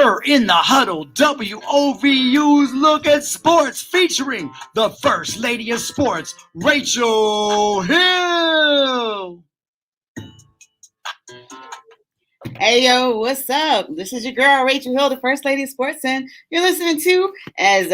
Her in the Huddle, WOVU's Look at Sports, featuring the First Lady of Sports, Rachel Hill. Hey, yo, what's up? This is your girl, Rachel Hill, the First Lady of Sports, and you're listening to, as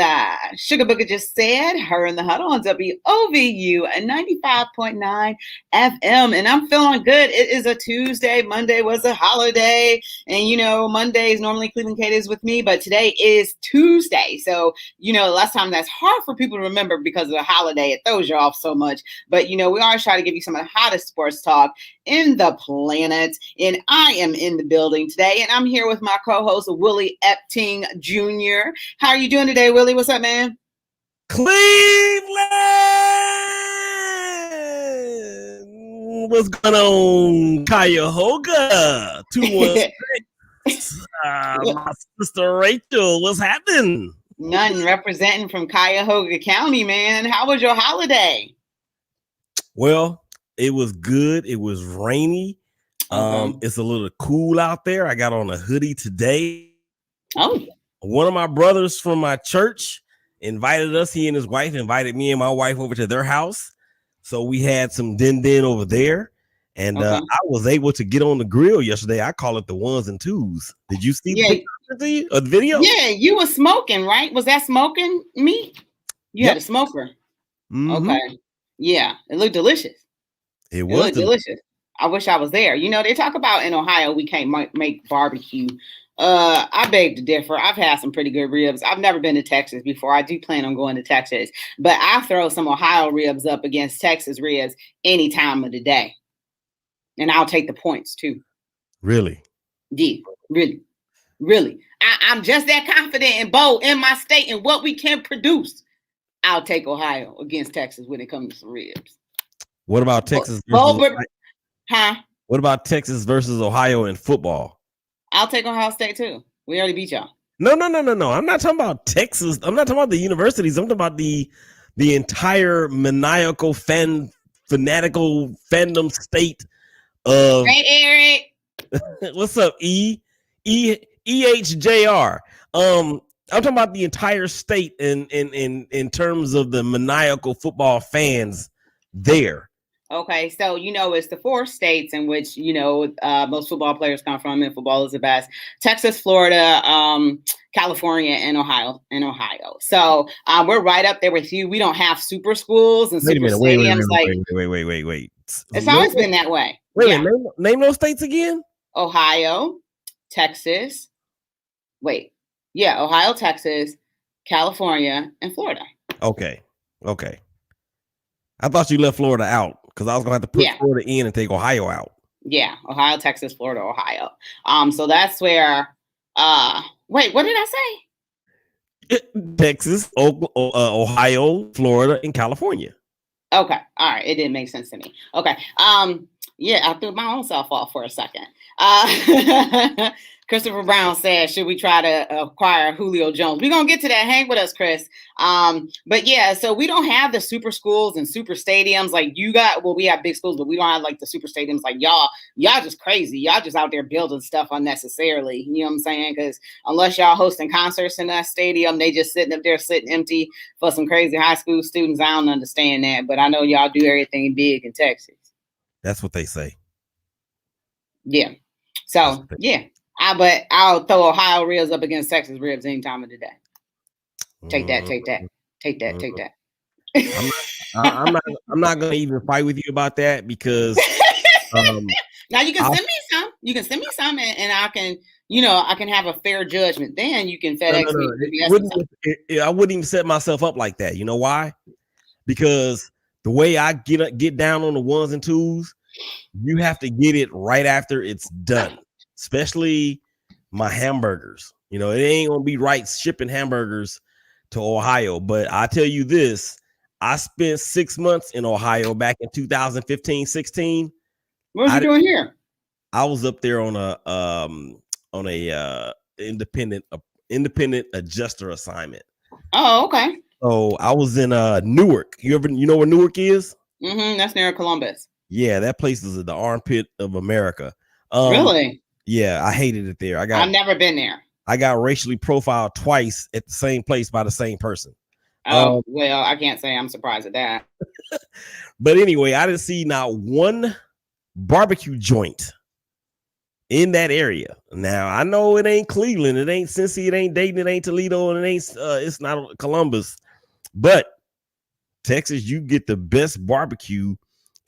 Sugar Booker just said, Her in the Huddle on WOVU at 95.9 FM, and I'm feeling good. It is a Tuesday. Monday was a holiday, and, you know, Mondays normally Cleveland Caters with me, but today is Tuesday, so, you know, last time that's hard for people to remember because of the holiday. It throws you off so much, but, you know, we always try to give you some of the hottest sports talk in the planet, and I am in the building today, and I'm here with my co-host Willie Epting Jr. How are you doing today, Willie? What's up, man? Cleveland! What's going on, Cuyahoga? 216. My sister Rachel, what's happening? Nothing, representing from Cuyahoga County, man. How was your holiday? Well, it was good. It was rainy. It's a little cool out there. I got on a hoodie today. Oh. One of my brothers from my church invited us. He and his wife invited me and my wife over to their house. So we had some din over there. And I was able to get on the grill yesterday. I call it the ones and twos. Did you see the video? Yeah, you were smoking, right? Was that smoking meat? You had a smoker. Mm-hmm. Okay. Yeah, it looked delicious. It was delicious. I wish I was there. You know, they talk about in Ohio we can't make barbecue. I beg to differ. I've had some pretty good ribs. I've never been to Texas before. I do plan on going to Texas, but I throw some Ohio ribs up against Texas ribs any time of the day, and I'll take the points too. Really? Yeah, really. I'm just that confident and bold in my state and what we can produce. I'll take Ohio against Texas when it comes to ribs. What about Texas? What about Texas versus Ohio in football? I'll take Ohio State too. We already beat y'all. No. I'm not talking about Texas. I'm not talking about the universities. I'm talking about the entire fanatical fandom state of. Hey, Eric. What's up, EHJR? I'm talking about the entire state in terms of the maniacal football fans there. Okay, so you know it's the 4 states in which most football players come from, and football is the best: Texas, Florida, California, and Ohio. So we're right up there with you. We don't have super schools and super stadiums. Wait. It's always been that way. Name those states again. Ohio, Texas. Ohio, Texas, California, and Florida. Okay. I thought you left Florida out because I was gonna have to put Florida in and take Ohio out. Yeah, Ohio, Texas, Florida, Ohio. So that's where. Wait, what did I say? Texas, Ohio, Florida, and California. Okay, all right. It didn't make sense to me. Okay. I threw my own self off for a second. Christopher Brown said, should we try to acquire Julio Jones? We're going to get to that. Hang with us, Chris. But yeah, so we don't have the super schools and super stadiums like you got. Well, we have big schools, but we don't have like the super stadiums like y'all. Y'all just crazy. Y'all just out there building stuff unnecessarily. You know what I'm saying? Because unless y'all hosting concerts in that stadium, they just sitting up there sitting empty for some crazy high school students. I don't understand that, but I know y'all do everything big in Texas. That's what they say. Yeah. So, yeah. But I'll throw Ohio ribs up against Texas ribs any time of the day. Take that. I'm not gonna even fight with you about that because now you can send me some. You can send me some, and I can have a fair judgment. Then you can FedEx me. I wouldn't even set myself up like that. You know why? Because the way I get down on the ones and twos, you have to get it right after it's done. Especially my hamburgers. You know, it ain't gonna be right shipping hamburgers to Ohio. But I tell you this, I spent 6 months in Ohio back in 2015-16. What was you doing here? I was up there on a independent adjuster assignment. Oh, okay. So I was in Newark. You know where Newark is? Mm-hmm. That's near Columbus. Yeah, that place is the armpit of America. Really? Yeah, I hated it there. I've never been there. I got racially profiled twice at the same place by the same person. Oh, well, I can't say I'm surprised at that. But anyway, I didn't see not one barbecue joint in that area. Now I know it ain't Cleveland, it ain't Cincy, it ain't Dayton, it ain't Toledo, and it ain't it's not Columbus, but Texas, you get the best barbecue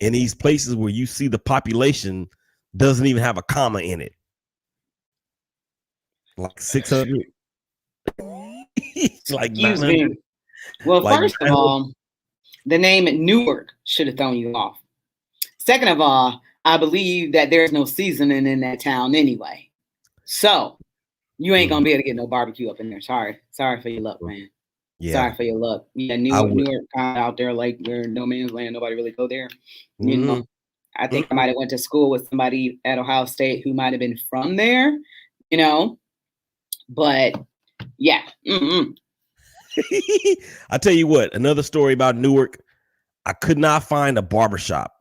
in these places where you see the population doesn't even have a comma in it. Like 600. Like Excuse me. Well, like first of all, the name Newark should have thrown you off. Second of all, I believe that there's no seasoning in that town anyway. So you ain't gonna be able to get no barbecue up in there. Sorry for your luck, man. Yeah. Sorry for your luck. Yeah, Newark out there like where no man's land, nobody really go there. You know, I think I might have went to school with somebody at Ohio State who might have been from there, you know. But yeah. I tell you what, another story about Newark. I could not find a barbershop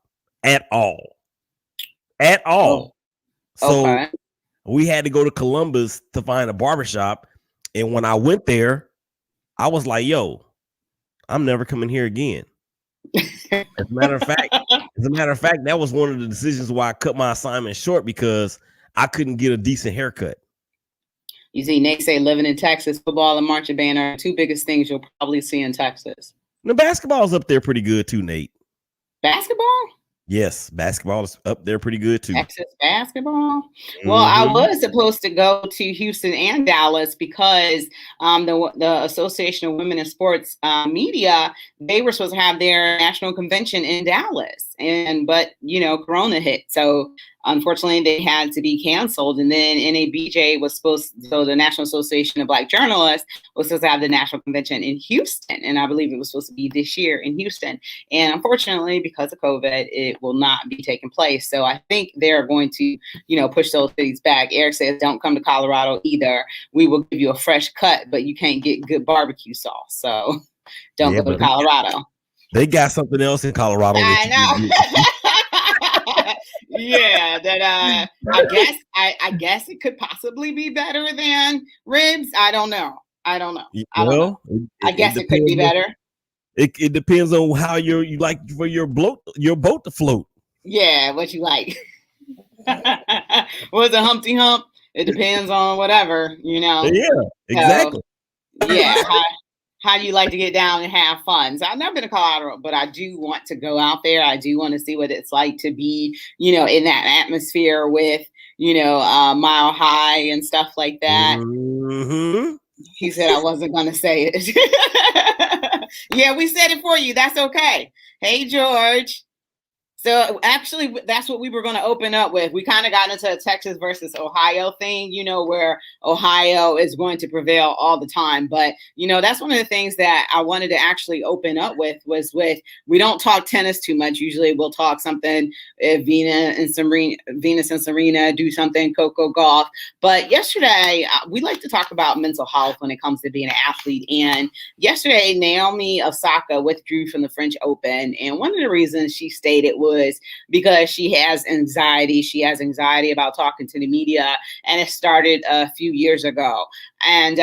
at all. So we had to go to Columbus to find a barbershop. And when I went there, I was like, yo, I'm never coming here again. As a matter of fact, that was one of the decisions why I cut my assignment short, because I couldn't get a decent haircut. You see, Nate say living in Texas, football and marching band are the two biggest things you'll probably see in Texas. The basketball's up there pretty good too, Nate. Basketball? Yes, basketball is up there pretty good too. Texas basketball. Well, I was supposed to go to Houston and Dallas because the Association of Women in Sports Media, they were supposed to have their national convention in Dallas, but you know, Corona hit, so unfortunately they had to be canceled. And then NABJ was so the National Association of Black Journalists was supposed to have the national convention in Houston, and I believe it was supposed to be this year in Houston. And unfortunately, because of COVID, it will not be taking place. So I think they're going to, you know, push those cities back. Eric says, don't come to Colorado either. We will give you a fresh cut, but you can't get good barbecue sauce. So don't go to Colorado. They got something else in Colorado. I know. Yeah, that I guess it could possibly be better than ribs. I don't know. I guess it could be better. It depends on how you like for your boat to float. Yeah, what you like. What's a Humpty Hump? It depends on whatever, you know. Yeah, exactly. So, yeah, how do you like to get down and have fun? So I've never been to Colorado, but I do want to go out there. I do want to see what it's like to be, you know, in that atmosphere with, you know, Mile High and stuff like that. Mm-hmm. He said I wasn't going to say it. Yeah, we said it for you. That's okay. Hey, George. So actually, that's what we were going to open up with. We kind of got into a Texas versus Ohio thing, you know, where Ohio is going to prevail all the time. But, you know, that's one of the things that I wanted to actually open up with we don't talk tennis too much. Usually we'll talk something, Venus and Serena do something, Coco golf. But yesterday, we like to talk about mental health when it comes to being an athlete. And yesterday, Naomi Osaka withdrew from the French Open. And one of the reasons she stated was because she has anxiety. She has anxiety about talking to the media, and it started a few years ago. And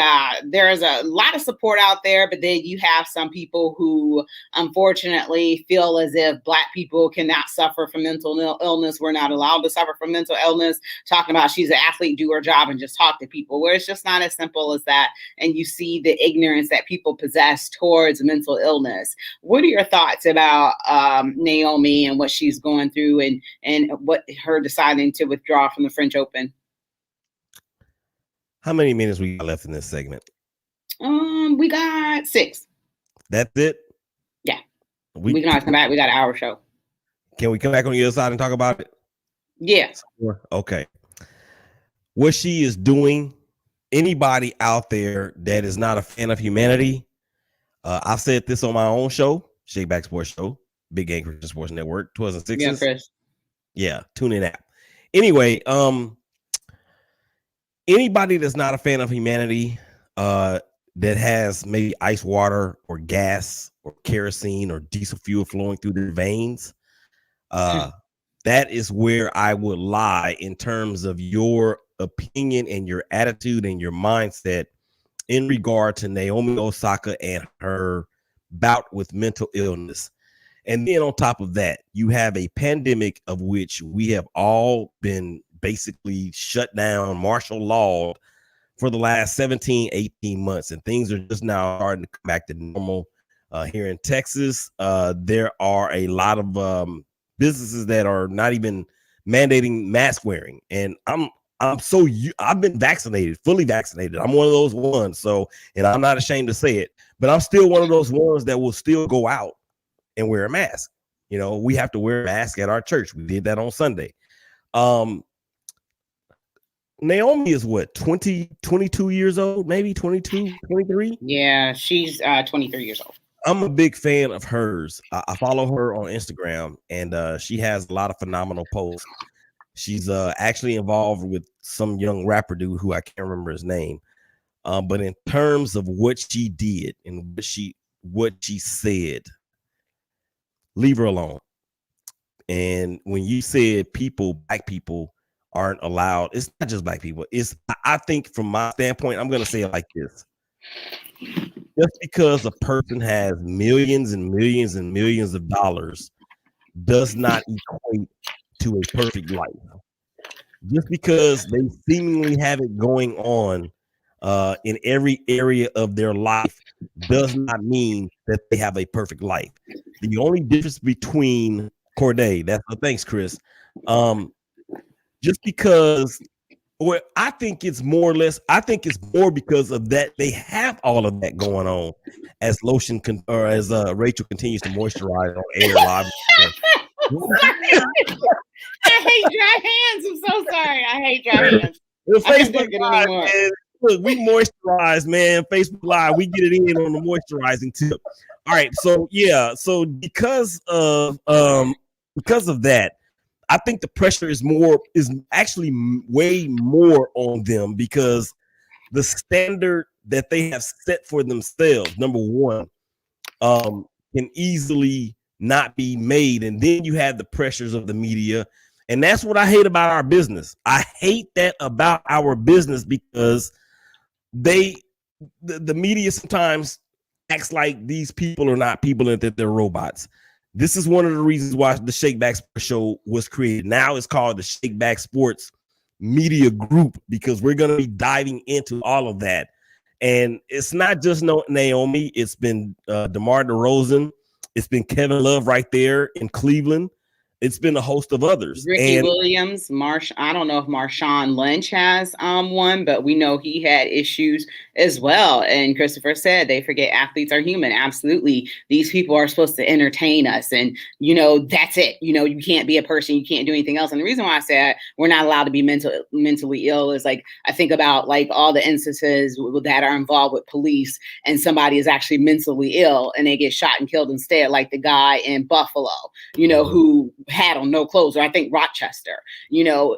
there's a lot of support out there, but then you have some people who unfortunately feel as if Black people cannot suffer from mental illness. We're not allowed to suffer from mental illness. Talking about she's an athlete, do her job and just talk to people, where it's just not as simple as that. And you see the ignorance that people possess towards mental illness. What are your thoughts about Naomi and what she's going through and what her deciding to withdraw from the French Open? How many minutes we got left in this segment? We got 6. That's it? Yeah. We can always come back. We got an hour show. Can we come back on the other side and talk about it? Yeah. Okay. What she is doing, anybody out there that is not a fan of humanity, I've said this on my own show, Shake Back Sports Show, Big Game Christian Sports Network, 12s and 6s. Yeah, Chris. Yeah, tune in app. Anyway, anybody that's not a fan of humanity, that has maybe ice water or gas or kerosene or diesel fuel flowing through their veins, that is where I would lie in terms of your opinion and your attitude and your mindset in regard to Naomi Osaka and her bout with mental illness. And then on top of that, you have a pandemic of which we have all been basically shut down, martial law for the last 17, 18 months. And things are just now starting to come back to normal. Here in Texas, there are a lot of businesses that are not even mandating mask wearing. And I've been vaccinated, fully vaccinated. I'm one of those ones. So, and I'm not ashamed to say it, but I'm still one of those ones that will still go out and wear a mask. You know, we have to wear a mask at our church. We did that on Sunday. Naomi is what, 22 years old, maybe 22, 23? Yeah, she's 23 years old. I'm a big fan of hers. I follow her on Instagram, and she has a lot of phenomenal posts. She's actually involved with some young rapper dude who I can't remember his name. But in terms of what she did and what she said, leave her alone. And when you said black people aren't allowed, it's not just black people. I think from my standpoint, I'm going to say it like this. Just because a person has millions and millions and millions of dollars does not equate to a perfect life. Just because they seemingly have it going on in every area of their life does not mean that they have a perfect life. The only difference between Corday, thanks, Chris. Just because, or I think it's more because of that they have all of that going on as Rachel continues to moisturize on air live. I hate dry hands. I'm so sorry. I hate dry hands. Facebook Live, man. Look, we moisturize, man. Facebook Live, we get it in on the moisturizing tip. All right, so yeah, so because of that, I think the pressure is actually way more on them because the standard that they have set for themselves, number one, can easily not be made. And then you have the pressures of the media. And that's what I hate about our business. I hate that about our business because the media sometimes acts like these people are not people and that they're robots. This is one of the reasons why the Shake Back Sports Show was created. Now it's called the Shake Back Sports Media Group because we're going to be diving into all of that. And it's not just Naomi. It's been DeMar DeRozan. It's been Kevin Love right there in Cleveland. It's been a host of others. Ricky Williams, I don't know if Marshawn Lynch has one, but we know he had issues as well. And Christopher said they forget athletes are human. Absolutely. These people are supposed to entertain us. And, that's it. You can't be a person. You can't do anything else. And the reason why I said we're not allowed to be mentally ill is like, I think about like all the instances that are involved with police and somebody is actually mentally ill and they get shot and killed instead, like the guy in Buffalo, who had on no clothes, or I think Rochester,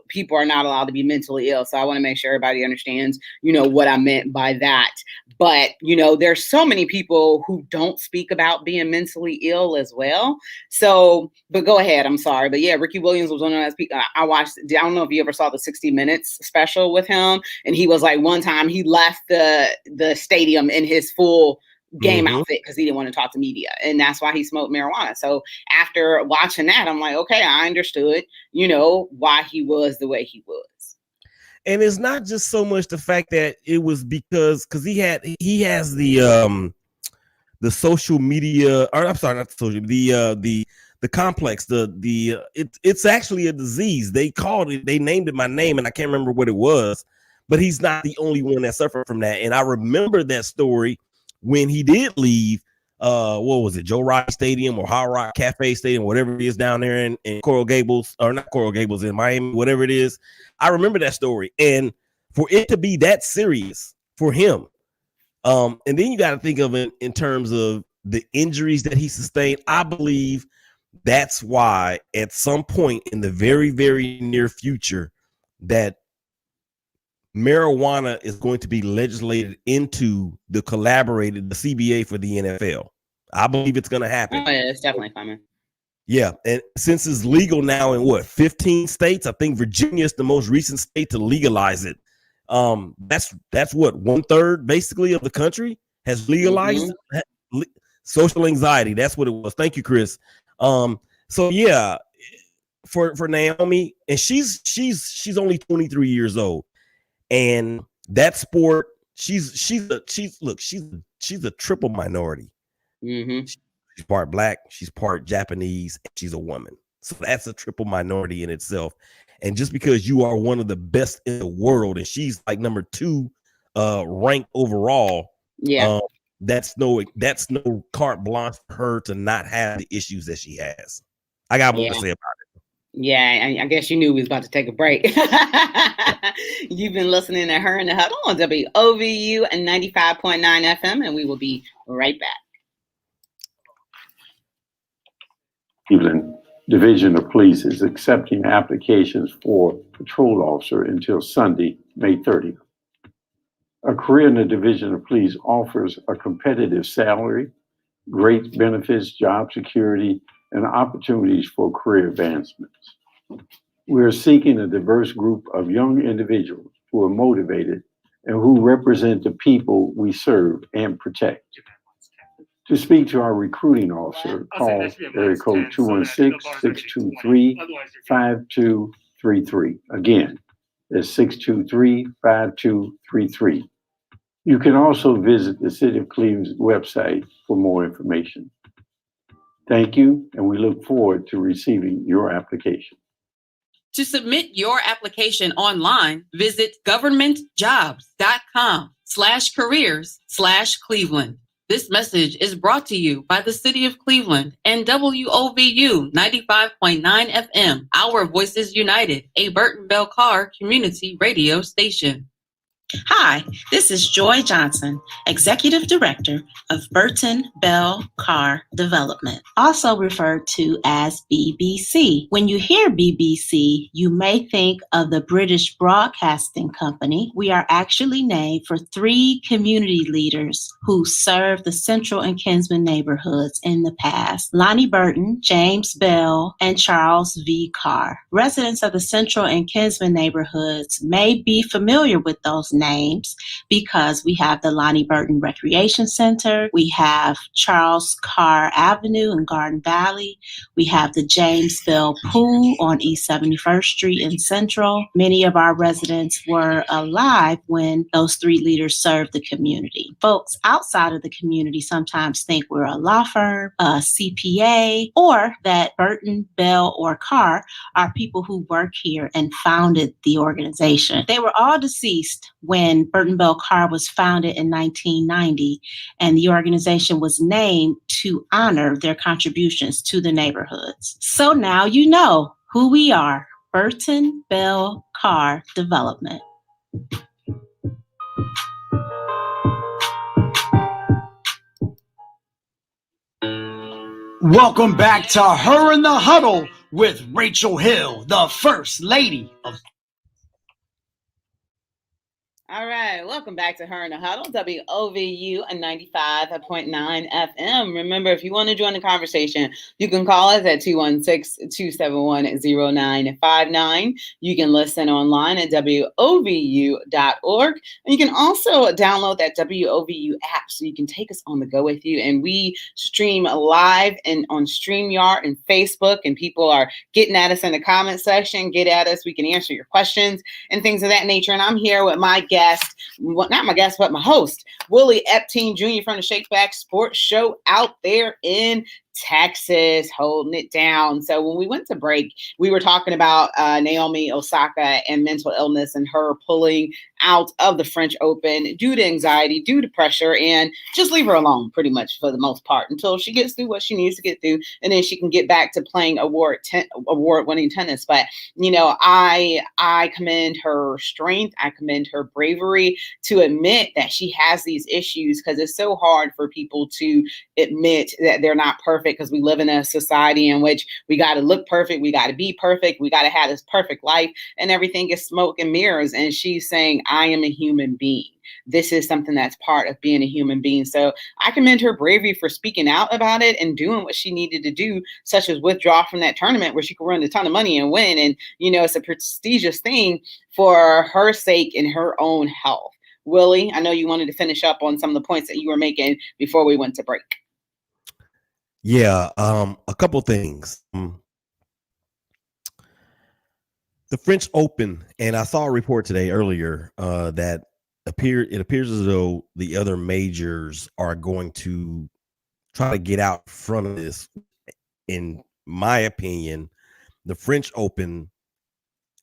people are not allowed to be mentally ill. So I want to make sure everybody understands, what I meant by that. But, there's so many people who don't speak about being mentally ill as well. So, but go ahead. I'm sorry. But yeah, Ricky Williams was one of those people I watched. I don't know if you ever saw the 60 Minutes special with him. And he was like, one time he left the stadium in his full game outfit because he didn't want to talk to media, and that's why he smoked marijuana. So after watching that, I'm like, okay, I understood, why he was the way he was. And it's not just so much the fact that it was because he has the social media, or I'm sorry, not the social, the complex, it's actually a disease. They named it my name, and I can't remember what it was, but he's not the only one that suffered from that. And I remember that story when he did leave, what was it, Joe Rock Stadium or Hard Rock Cafe Stadium, whatever it is down there in Coral Gables, or not Coral Gables, in Miami, whatever it is. I remember that story. And for it to be that serious for him, and then you got to think of it in terms of the injuries that he sustained. I believe that's why at some point in the very, very near future that marijuana is going to be legislated into the CBA for the NFL. I believe it's going to happen. Oh, yeah, it's definitely coming. Yeah, and since it's legal now in what 15 states, I think Virginia is the most recent state to legalize it. That's what 1/3 basically of the country has legalized social anxiety. That's what it was. Thank you, Chris. So yeah, for Naomi, and she's only 23 years old, and that sport, she's a triple minority. She's part black, she's part Japanese, and she's a woman. So that's a triple minority in itself. And just because you are one of the best in the world, and she's like number 2 ranked overall, that's no carte blanche for her to not have the issues that she has. I got more to say about it. Yeah, I guess you knew we was about to take a break. You've been listening to Her in the Huddle on WOVU and 95.9 FM, and we will be right back. Cleveland Division of Police is accepting applications for patrol officer until Sunday, May 30th. A career in the Division of Police offers a competitive salary, great benefits, job security, and opportunities for career advancements. We are seeking a diverse group of young individuals who are motivated and who represent the people we serve and protect. To speak to our recruiting officer, call area code 216-623-5233. Again, it's 623-5233. You can also visit the City of Cleveland's website for more information. Thank you, and we look forward to receiving your application. To submit your application online, visit governmentjobs.com/careers/Cleveland. This message is brought to you by the City of Cleveland and WOVU 95.9 FM, Our Voices United, a Burton Bell Carr community radio station. Hi, this is Joy Johnson, Executive Director of Burton Bell Carr Development, also referred to as BBC. When you hear BBC, you may think of the British Broadcasting Company. We are actually named for 3 community leaders who served the Central and Kinsman neighborhoods in the past: Lonnie Burton, James Bell, and Charles V. Carr. Residents of the Central and Kinsman neighborhoods may be familiar with those names because we have the Lonnie Burton Recreation Center, we have Charles Carr Avenue in Garden Valley, we have the James Bell Pool on East 71st Street in Central. Many of our residents were alive when those 3 leaders served the community. Folks outside of the community sometimes think we're a law firm, a CPA, or that Burton, Bell, or Carr are people who work here and founded the organization. They were all deceased when Burton Bell Carr was founded in 1990, and the organization was named to honor their contributions to the neighborhoods. So now you know who we are, Burton Bell Carr Development. Welcome back to Her in the Huddle with Rachel Hill, the First Lady of... All right, welcome back to Her in the Huddle, WOVU and 95.9 FM. Remember, if you want to join the conversation, you can call us at 216-271-0959. You can listen online at WOVU.org. And you can also download that WOVU app so you can take us on the go with you. And we stream live and on StreamYard and Facebook, and people are getting at us in the comment section. Get at us. We can answer your questions and things of that nature. And I'm here with my guest, not my guest, but my host, Willie Epteen Jr. from the Shake Back Sports Show out there in Texas, holding it down. So when we went to break, we were talking about Naomi Osaka and mental illness and her pulling out of the French Open due to anxiety, due to pressure, and just leave her alone pretty much for the most part until she gets through what she needs to get through, and then she can get back to playing award-winning tennis. But, you know, I commend her strength. I commend her bravery to admit that she has these issues, because it's so hard for people to admit that they're not perfect, because we live in a society in which we got to look perfect, we got to be perfect, we got to have this perfect life, and everything is smoke and mirrors. And she's saying, I am a human being. this is something that's part of being a human being. So I commend her bravery for speaking out about it and doing what she needed to do, such as withdraw from that tournament where she could win a ton of money and win. And, it's a prestigious thing for her sake and her own health. Willie, I know you wanted to finish up on some of the points that you were making before we went to break. Yeah, a couple things. The French Open, and I saw a report today earlier that it appears as though the other majors are going to try to get out in front of this. In my opinion, the French Open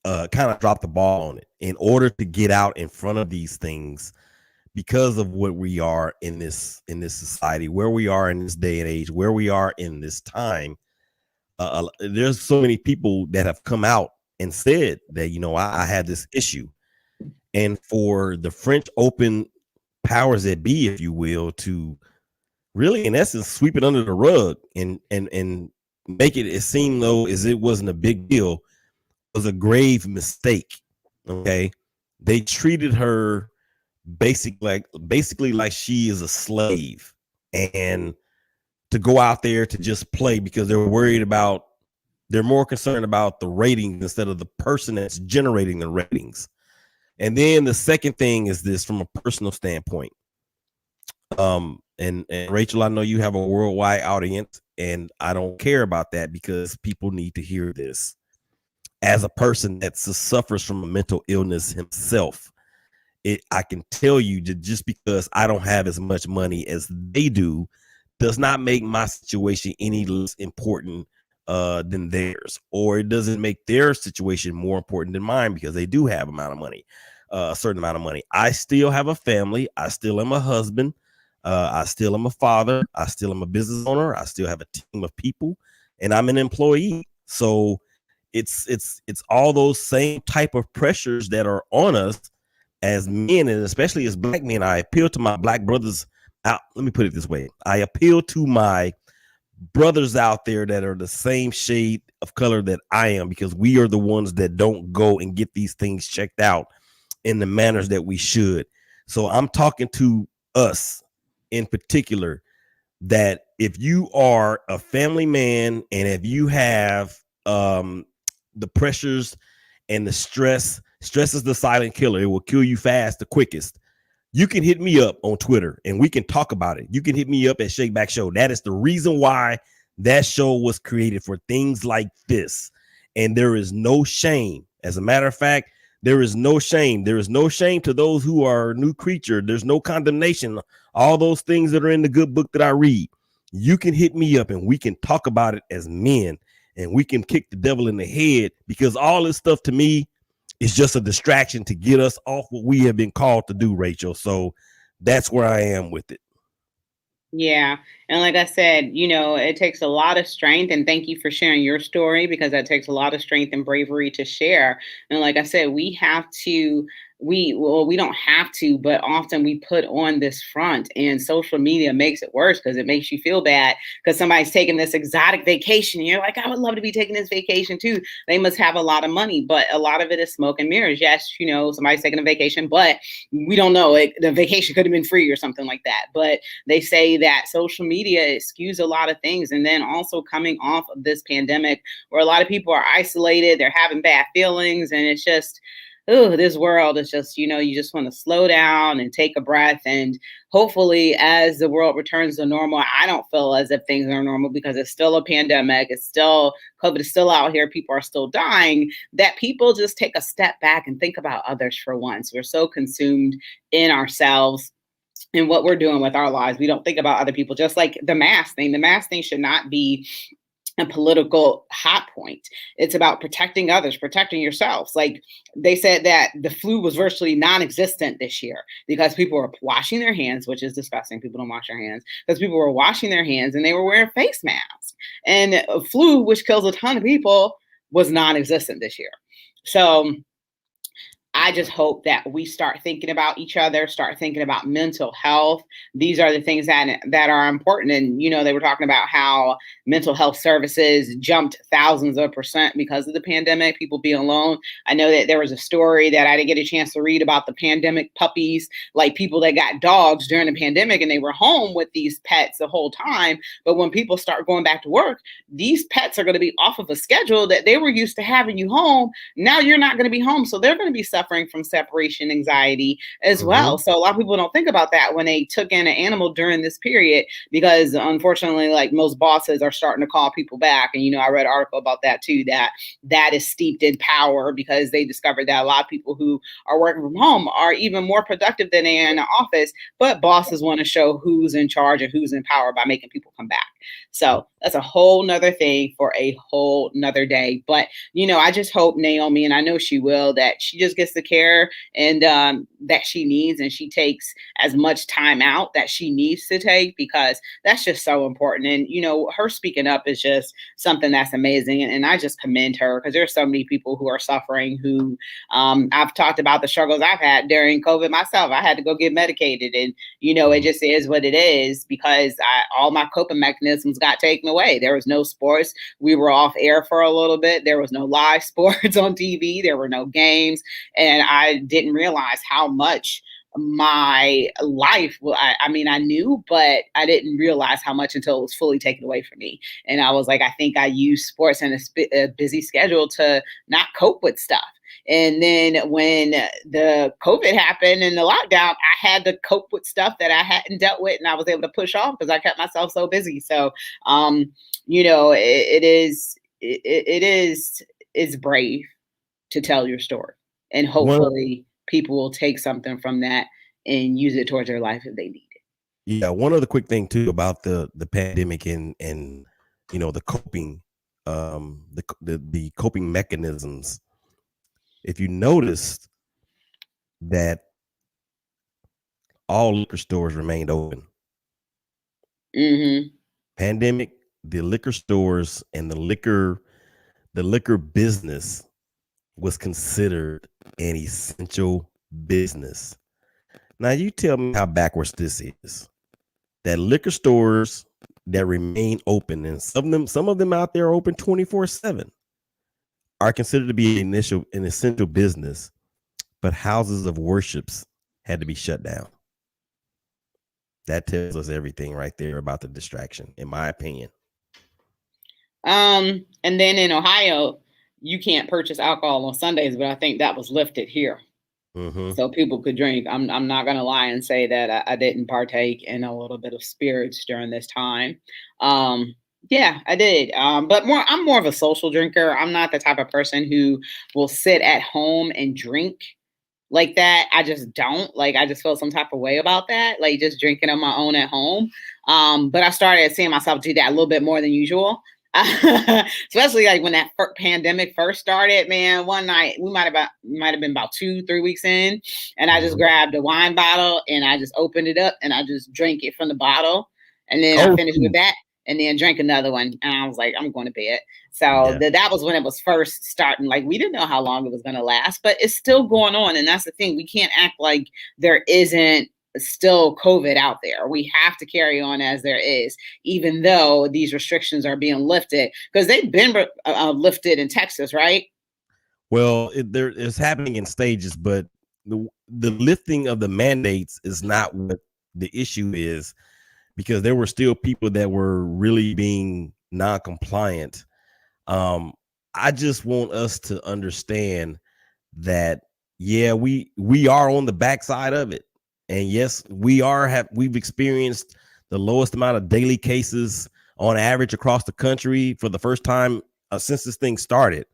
kind of dropped the ball on it in order to get out in front of these things because of what we are in this society, where we are in this day and age, where we are in this time. There's so many people that have come out and said that, I had this issue. And for the French Open powers that be, if you will, to really, in essence, sweep it under the rug and make it seem though as it wasn't a big deal, was a grave mistake. Okay. They treated her basically like she is a slave, and to go out there to just play because they're more concerned about the ratings instead of the person that's generating the ratings. And then the second thing is this from a personal standpoint. And Rachel, I know you have a worldwide audience, and I don't care about that because people need to hear this. As a person that suffers from a mental illness himself, I can tell you that just because I don't have as much money as they do does not make my situation any less important than theirs, or it doesn't make their situation more important than mine because they do have a certain amount of money. I still have a family. I still am a husband. I still am a father. I still am a business owner. I still have a team of people, and I'm an employee. So it's all those same type of pressures that are on us as men, and especially as black men. I appeal to my black brothers out. Let me put it this way. I appeal to my brothers out there that are the same shade of color that I am, because we are the ones that don't go and get these things checked out in the manners that we should. So I'm talking to us in particular, that if you are a family man and if you have the pressures and the stress is the silent killer. It will kill you fast, the quickest. You can hit me up on Twitter and we can talk about it. You can hit me up at Shake Back Show. That is the reason why that show was created, for things like this. And there is no shame. As a matter of fact, there is no shame. There is no shame to those who are a new creature. There's no condemnation. All those things that are in the good book that I read. You can hit me up and we can talk about it as men, and we can kick the devil in the head, because all this stuff to me is just a distraction to get us off what we have been called to do, Rachel. So that's where I am with it. Yeah. And like I said, it takes a lot of strength, and thank you for sharing your story, because that takes a lot of strength and bravery to share. And like I said, we don't have to, but often we put on this front, and social media makes it worse because it makes you feel bad because somebody's taking this exotic vacation. And you're like, I would love to be taking this vacation too. They must have a lot of money, but a lot of it is smoke and mirrors. Yes, somebody's taking a vacation, but we don't know. The vacation could have been free or something like that. But they say that social media skews a lot of things. And then also coming off of this pandemic where a lot of people are isolated, they're having bad feelings, and it's just, this world is just, you just want to slow down and take a breath. And hopefully as the world returns to normal, I don't feel as if things are normal because it's still a pandemic. COVID is still out here. People are still dying, that people just take a step back and think about others for once. We're so consumed in ourselves and what we're doing with our lives. We don't think about other people, just like the mask thing. The mask thing should not be a political hot point. It's about protecting others, protecting yourselves. Like they said that the flu was virtually non-existent this year because people were washing their hands, which is disgusting. People don't wash their hands, because people were washing their hands and they were wearing face masks. And flu, which kills a ton of people, was non-existent this year. So I just hope that we start thinking about each other, start thinking about mental health. These are the things that are important. And, they were talking about how mental health services jumped thousands of % because of the pandemic, people being alone. I know that there was a story that I didn't get a chance to read about the pandemic puppies, like people that got dogs during the pandemic and they were home with these pets the whole time. But when people start going back to work, these pets are going to be off of a schedule that they were used to having you home. Now you're not going to be home. So they're going to be suffering from separation anxiety as well. So a lot of people don't think about that when they took in an animal during this period, because unfortunately, like most bosses are starting to call people back. And, I read an article about that too, that is steeped in power, because they discovered that a lot of people who are working from home are even more productive than they are in the office, but bosses want to show who's in charge and who's in power by making people come back. So that's a whole nother thing for a whole nother day. But, I just hope Naomi, and I know she will, that she just gets the care and that she needs, and she takes as much time out that she needs to take, because that's just so important. And, her speaking up is just something that's amazing. And I just commend her, because there's so many people who are suffering who I've talked about the struggles I've had during COVID myself. I had to go get medicated, and, it just is what it is, because all my coping mechanisms got taken away. There was no sports. We were off air for a little bit. There was no live sports on TV. There were no games. And I didn't realize how much my life, I mean, I knew, but I didn't realize how much until it was fully taken away from me. And I was like, I think I used sports and a busy schedule to not cope with stuff. And then when the COVID happened and the lockdown, I had to cope with stuff that I hadn't dealt with, and I was able to push off because I kept myself so busy. So, it's brave to tell your story, and hopefully people will take something from that and use it towards their life if they need it. Yeah. One other quick thing too about the pandemic and the coping, the coping mechanisms. If you noticed that all liquor stores remained open. Mm-hmm. Pandemic, the liquor stores and the liquor business was considered an essential business. Now you tell me how backwards this is. That liquor stores that remain open, and some of them out there are open 24/7, are considered to be an essential business, but houses of worships had to be shut down. That tells us everything right there about the distraction, in my opinion. And then in Ohio, you can't purchase alcohol on Sundays, but I think that was lifted here. Mm-hmm. So people could drink. I'm not going to lie and say that I didn't partake in a little bit of spirits during this time. Yeah, I did. But I'm more of a social drinker. I'm not the type of person who will sit at home and drink like that. I just don't. Like, I just feel some type of way about that, like just drinking on my own at home. But I started seeing myself do that a little bit more than usual. Especially like when that pandemic first started, man. One night we might have been about 2-3 weeks in, and I just grabbed a wine bottle and I just opened it up and I just drank it from the bottle, and then I finished with that, and then drank another one, and I was like, I'm going to bed. So that was when it was first starting. Like, we didn't know how long it was going to last, but it's still going on, and that's the thing. We can't act like there isn't still COVID out there. We have to carry on as there is, even though these restrictions are being lifted, because they've been lifted in Texas, right? Well, it's happening in stages, but the lifting of the mandates is not what the issue is, because there were still people that were really being non-compliant. I just want us to understand that, yeah, we are on the backside of it. And yes, we've experienced the lowest amount of daily cases on average across the country for the first time since this thing started.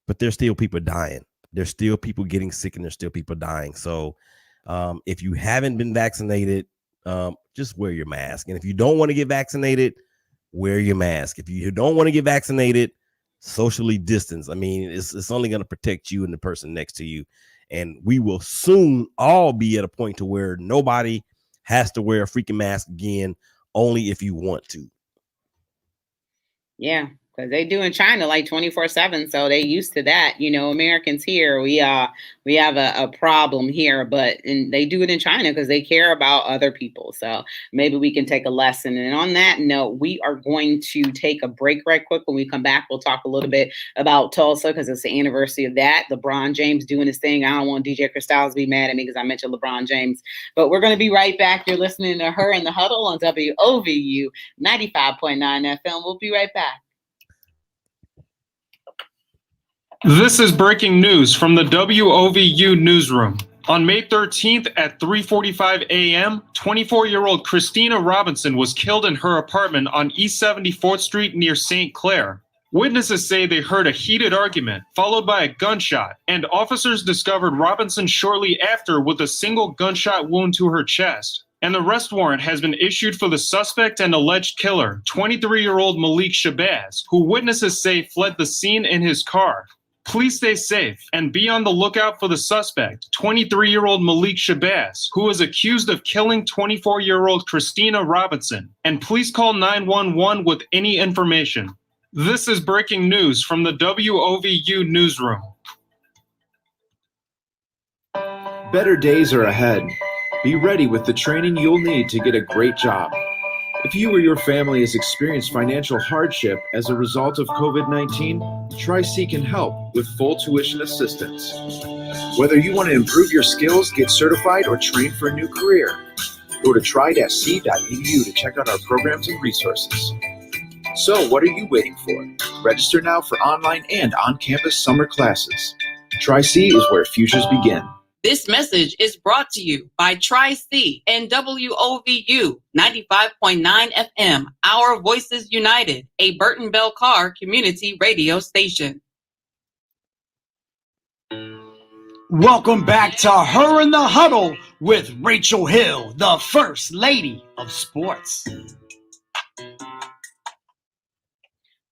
But there's still people dying. There's still people getting sick, and there's still people dying. So if you haven't been vaccinated, just wear your mask. And if you don't want to get vaccinated, wear your mask. If you don't want to get vaccinated, socially distance. I mean, it's only going to protect you and the person next to you. And we will soon all be at a point to where nobody has to wear a freaking mask again, only if you want to. Yeah. Because they do in China like 24/7, so they used to that. Americans here, we have a problem here, and they do it in China because they care about other people. So maybe we can take a lesson. And on that note, we are going to take a break right quick. When we come back, we'll talk a little bit about Tulsa because it's the anniversary of that. LeBron James doing his thing. I don't want DJ Cristales to be mad at me because I mentioned LeBron James. But we're going to be right back. You're listening to Her in the Huddle on WOVU 95.9 FM. We'll be right back. This is breaking news from the WOVU newsroom. On May 13th at 3:45 a.m., 24-year-old Christina Robinson was killed in her apartment on East 74th Street near St. Clair. Witnesses say they heard a heated argument, followed by a gunshot, and officers discovered Robinson shortly after with a single gunshot wound to her chest. An arrest warrant has been issued for the suspect and alleged killer, 23-year-old Malik Shabazz, who witnesses say fled the scene in his car. Please stay safe and be on the lookout for the suspect, 23-year-old Malik Shabazz, who is accused of killing 24-year-old Christina Robinson. And please call 911 with any information. This is breaking news from the WOVU newsroom. Better days are ahead. Be ready with the training you'll need to get a great job. If you or your family has experienced financial hardship as a result of COVID-19, Tri-C can help with full tuition assistance. Whether you want to improve your skills, get certified, or train for a new career, go to tri-c.edu to check out our programs and resources. So what are you waiting for? Register now for online and on-campus summer classes. Tri-C is where futures begin. This message is brought to you by Tri-C and WOVU 95.9 FM, Our Voices United, a Burton Bell Carr community radio station. Welcome back to Her in the Huddle with Rachel Hill, the First Lady of Sports.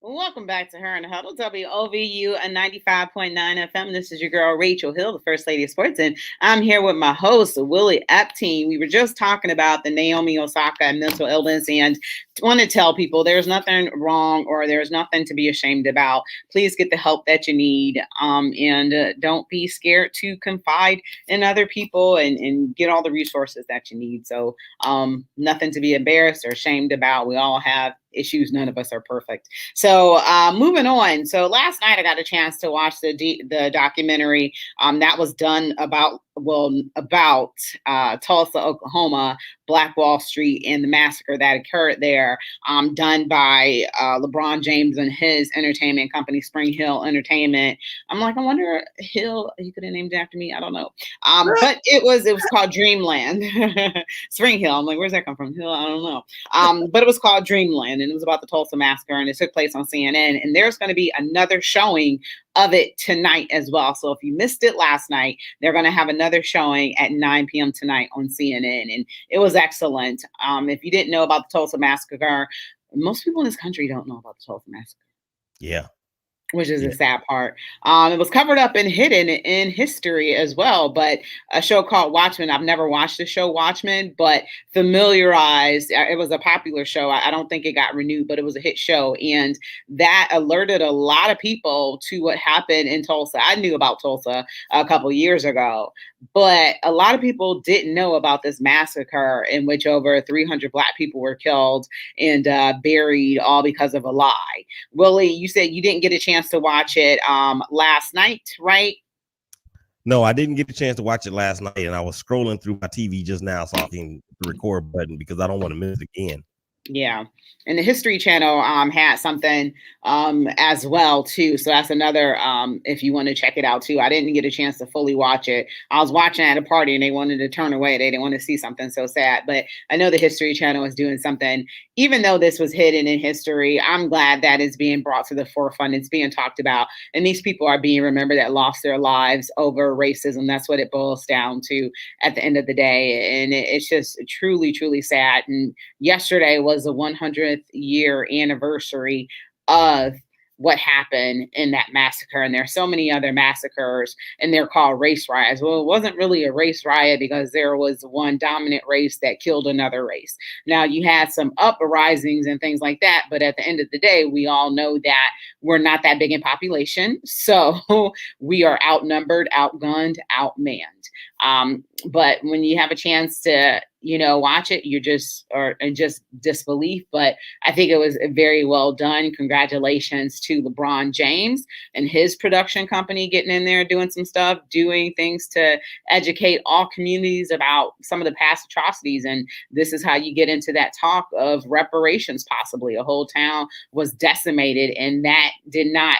Welcome back to Her in the Huddle, WOVU 95.9 FM. This is your girl, Rachel Hill, the First Lady of Sports, and I'm here with my host, Willie Epstein. We were just talking about the Naomi Osaka mental illness, and want to tell people there's nothing wrong or there's nothing to be ashamed about. Please get the help that you need, and don't be scared to confide in other people and get all the resources that you need. So nothing to be embarrassed or ashamed about. We all have issues. None of us are perfect. So moving on. So last night I got a chance to watch the documentary that was done about Tulsa, Oklahoma, Black Wall Street, and the massacre that occurred there, done by LeBron James and his entertainment company, Spring Hill Entertainment. I'm like, I wonder, Hill, he could have named it after me. I don't know. But it was called Dreamland. Spring Hill. I'm like, where's that come from? Hill? I don't know. But it was called Dreamland, and it was about the Tulsa massacre, and it took place on CNN. And there's going to be another showing of it tonight as well. So if you missed it last night, they're going to have another showing at 9 p.m. tonight on CNN. And it was excellent. If you didn't know about the Tulsa massacre, most people in this country don't know about the Tulsa massacre. Yeah. Which is a sad part. It was covered up and hidden in history as well. But a show called Watchmen, I've never watched the show Watchmen, but familiarized. It was a popular show. I don't think it got renewed, but it was a hit show. And that alerted a lot of people to what happened in Tulsa. I knew about Tulsa a couple of years ago, but a lot of people didn't know about this massacre in which over 300 Black people were killed and buried, all because of a lie. Willie, you said you didn't get a chance to watch it last night, right? No, I didn't get a chance to watch it last night, and I was scrolling through my TV just now so I can the record button because I don't want to miss it again. Yeah. And the History Channel had something as well, too. So that's another, if you want to check it out, too. I didn't get a chance to fully watch it. I was watching at a party and they wanted to turn away. They didn't want to see something so sad. But I know the History Channel is doing something. Even though this was hidden in history, I'm glad that it's being brought to the forefront. It's being talked about. And these people are being remembered that lost their lives over racism. That's what it boils down to at the end of the day. And it's just truly, truly sad. And yesterday was the 100th year anniversary of what happened in that massacre. And there are so many other massacres, and they're called race riots. Well, it wasn't really a race riot because there was one dominant race that killed another race. Now, you had some uprisings and things like that, but at the end of the day, we all know that we're not that big in population. So we are outnumbered, outgunned, outmanned. But when you have a chance to, watch it, you're just disbelief. But I think it was very well done. Congratulations to LeBron James and his production company getting in there, doing some stuff, doing things to educate all communities about some of the past atrocities. And this is how you get into that talk of reparations. Possibly a whole town was decimated, and that did not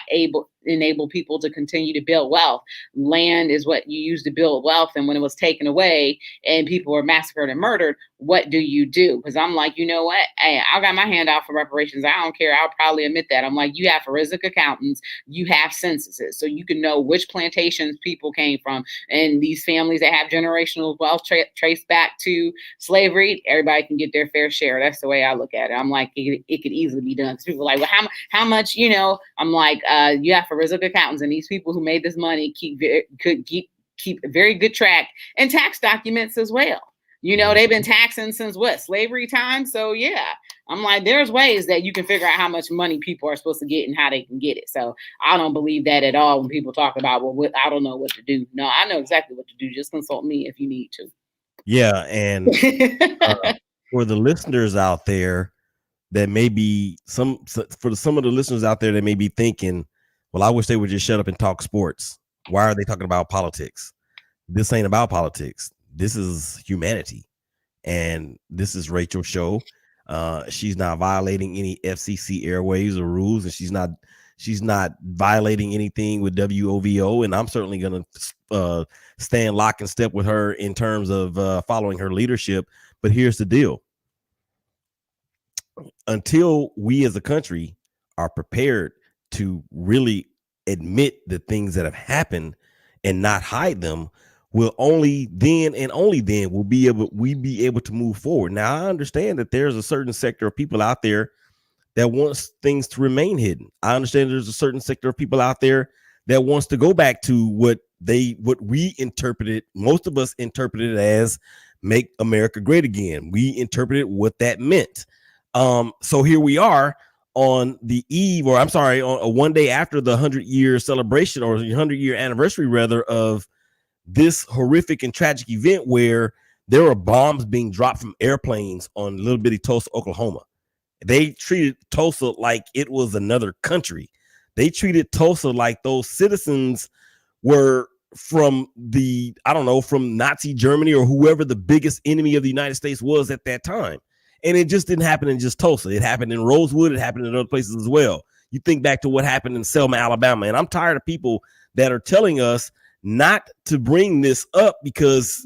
enable people to continue to build wealth. Land is what you use to build wealth. And when it was taken away and people were massacred and murdered, what do you do? Because I'm like, you know what? Hey, I got my hand out for reparations. I don't care. I'll probably admit that. I'm like, you have forensic accountants, you have censuses, so you can know which plantations people came from. And these families that have generational wealth traced back to slavery, everybody can get their fair share. That's the way I look at it. I'm like, it could easily be done. Because people are like, well, how much, I'm like, you have forensic accountants, and these people who made this money could keep a very good track and tax documents as well. They've been taxing since slavery time. So yeah, I'm like, there's ways that you can figure out how much money people are supposed to get and how they can get it. So I don't believe that at all when people talk about, I don't know what to do. No, I know exactly what to do. Just consult me if you need to. Yeah. And for the listeners out there that may be some of the listeners out there that may be thinking, well, I wish they would just shut up and talk sports. Why are they talking about politics? This ain't about politics. This is humanity. And this is Rachel's show. She's not violating any FCC airways or rules, and she's not violating anything with WOVO. And I'm certainly going to stand lock and step with her in terms of following her leadership. But here's the deal. Until we as a country are prepared to really admit the things that have happened and not hide them, will only then will be able to move forward. Now, I understand that there's a certain sector of people out there that wants things to remain hidden. I understand there's a certain sector of people out there that wants to go back to what we interpreted, most of us interpreted as make America great again. We interpreted what that meant. So here we are on the eve, on one day after the 100-year celebration, or the 100-year anniversary rather, of this horrific and tragic event where there were bombs being dropped from airplanes on little bitty Tulsa, Oklahoma. They treated Tulsa like it was another country. They treated Tulsa like those citizens were from from Nazi Germany or whoever the biggest enemy of the United States was at that time. And it just didn't happen in just Tulsa. It happened in Rosewood. It happened in other places as well. You think back to what happened in Selma, Alabama. And I'm tired of people that are telling us not to bring this up because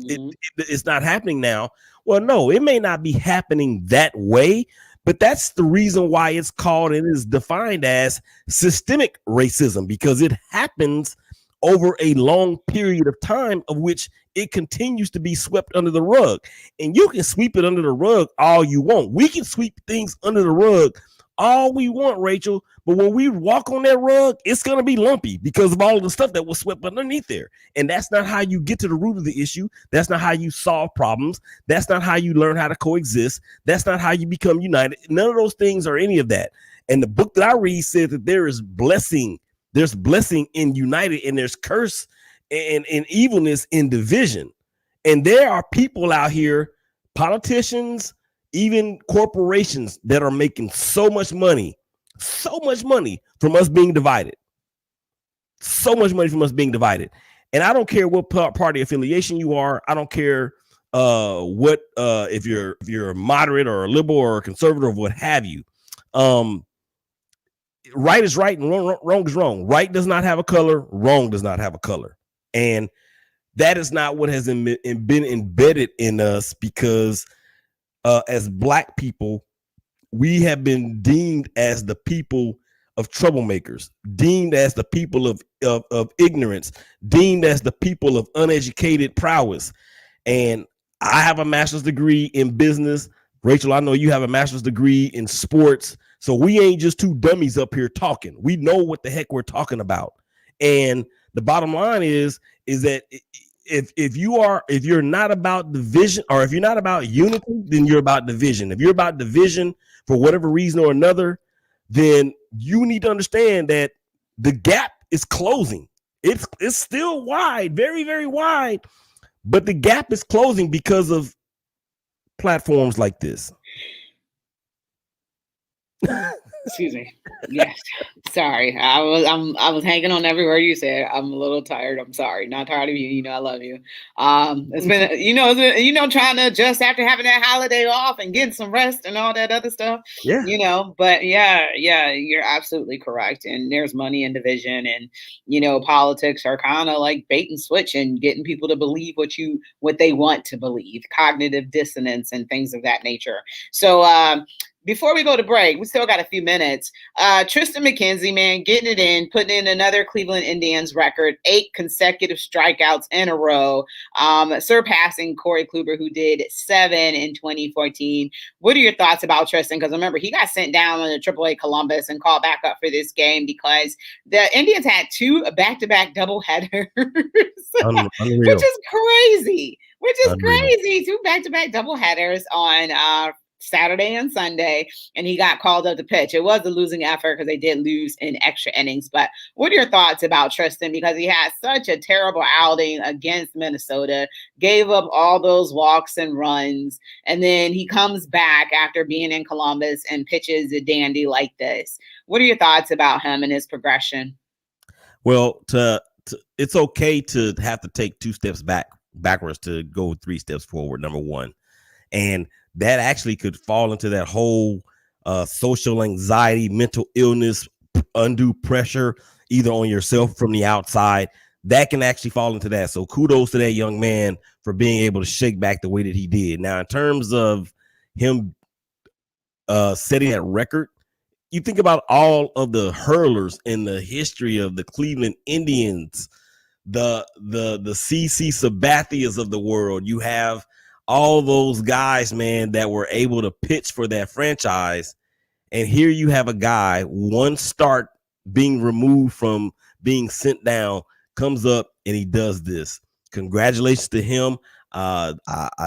it's not happening now. Well, no, it may not be happening that way, but that's the reason why it's called and is defined as systemic racism, because it happens over a long period of time of which it continues to be swept under the rug. And you can sweep it under the rug all you want. We can sweep things under the rug all we want, Rachel, but when we walk on that rug, it's going to be lumpy because of all of the stuff that was swept underneath there. And that's not how you get to the root of the issue. That's not how you solve problems. That's not how you learn how to coexist. That's not how you become united. None of those things are any of that. And the book that I read said that there is blessing. There's blessing in united, and there's curse and evilness in division. And there are people out here, politicians, even corporations, that are making so much money from us being divided. So much money from us being divided. And I don't care what party affiliation you are. I don't care if you're a moderate or a liberal or a conservative or what have you. Right is right and wrong is wrong. Right does not have a color. Wrong does not have a color. And that is not what has been embedded in us, because as Black people, we have been deemed as the people of troublemakers, deemed as the people of ignorance, deemed as the people of uneducated prowess. And I have a master's degree in business. Rachel, I know you have a master's degree in sports. So we ain't just two dummies up here talking. We know what the heck we're talking about. And the bottom line is that if you're not about division, or if you're not about unity, then you're about division. If you're about division for whatever reason or another, then you need to understand that the gap is closing. It's still wide, very, very wide, but the gap is closing because of platforms like this. Excuse me. Yes. Sorry. I was hanging on every word you said. I'm a little tired. I'm sorry. Not tired of you. You know I love you. It's been trying to adjust after having that holiday off and getting some rest and all that other stuff. Yeah. But yeah, you're absolutely correct. And there's money in division, and politics are kind of like bait and switch and getting people to believe what they want to believe, cognitive dissonance and things of that nature. So before we go to break, we still got a few minutes. Tristan McKenzie, man, getting it in, putting in another Cleveland Indians record, 8 consecutive strikeouts in a row, surpassing Corey Kluber, who did 7 in 2014. What are your thoughts about Tristan? Because remember, he got sent down on the AAA Columbus and called back up for this game because the Indians had 2 back-to-back doubleheaders, which is crazy. Crazy. 2 back-to-back doubleheaders on Saturday and Sunday, and he got called up to pitch. It was a losing effort because they did lose in extra innings. But what are your thoughts about Tristan? Because he had such a terrible outing against Minnesota, gave up all those walks and runs, and then he comes back after being in Columbus and pitches a dandy like this. What are your thoughts about him and his progression? Well, it's okay to have to take 2 steps backwards to go 3 steps forward, number one. And that actually could fall into that whole social anxiety, mental illness, undue pressure, either on yourself from the outside. That can actually fall into that. So kudos to that young man for being able to shake back the way that he did. Now, in terms of him setting that record, you think about all of the hurlers in the history of the Cleveland Indians, the CC Sabathias of the world. You have all those guys, man, that were able to pitch for that franchise. And here you have a guy, 1 start being removed from being sent down, comes up and he does this. Congratulations to him. I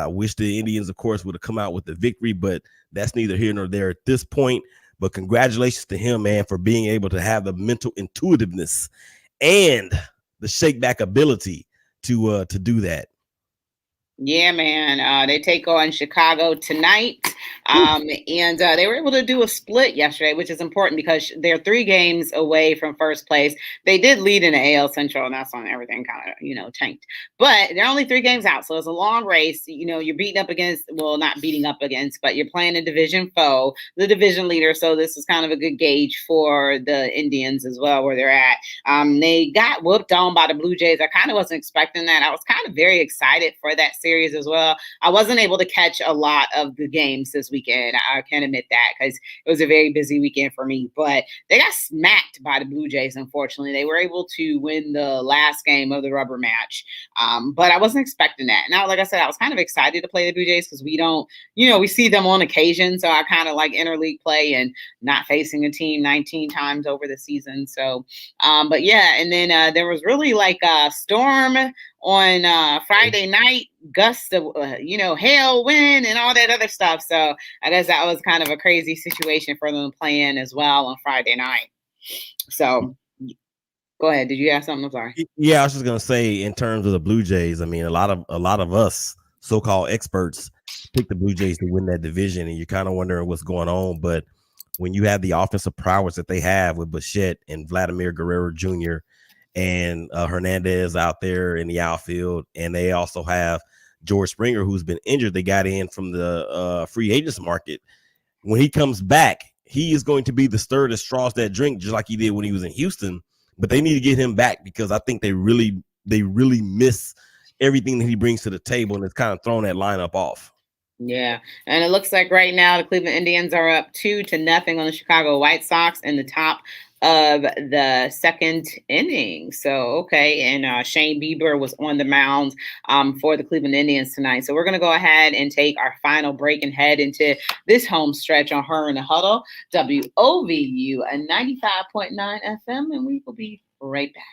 wish the Indians, of course, would have come out with the victory, but that's neither here nor there at this point. But congratulations to him, man, for being able to have the mental intuitiveness and the shake back ability to do that. Yeah, man. They take on Chicago tonight. And they were able to do a split yesterday, which is important because they're 3 games away from first place. They did lead in the AL Central, and that's on everything kind of, tanked. But they're only 3 games out, so it's a long race. You're beating up against, well, not beating up against, but you're playing a division foe, the division leader. So this is kind of a good gauge for the Indians as well, where they're at. They got whooped on by the Blue Jays. I kind of wasn't expecting that. I was kind of very excited for that series as well. I wasn't able to catch a lot of the games this weekend. I can admit that because it was a very busy weekend for me, but they got smacked by the Blue Jays. Unfortunately, they were able to win the last game of the rubber match. But I wasn't expecting that. Now, like I said, I was kind of excited to play the Blue Jays because we don't, we see them on occasion. So I kind of like interleague play and not facing a team 19 times over the season. So, but yeah, and then there was really like a storm on Friday night, gusts of, hail, wind, and all that other stuff. So I guess that was kind of a crazy situation for them to play in as well on Friday night. So go ahead. Did you have something? I'm sorry. Yeah, I was just gonna say, in terms of the Blue Jays, I mean, a lot of us so-called experts picked the Blue Jays to win that division, and you're kind of wondering what's going on. But when you have the offensive prowess that they have with Bichette and Vladimir Guerrero Jr. and Hernandez out there in the outfield, and they also have George Springer, who's been injured. They got in from the free agents market. When he comes back, he is going to be the stir that straws that drink, just like he did when he was in Houston. But they need to get him back because I think they really miss everything that he brings to the table, and it's kind of thrown that lineup off. Yeah, and it looks like right now the Cleveland Indians are up 2-0 on the Chicago White Sox in the top of the second inning. So okay, and Shane Bieber was on the mound for the Cleveland Indians tonight. So we're gonna go ahead and take our final break and head into this home stretch on Her in the Huddle, WOVU, a 95.9 FM, and we will be right back.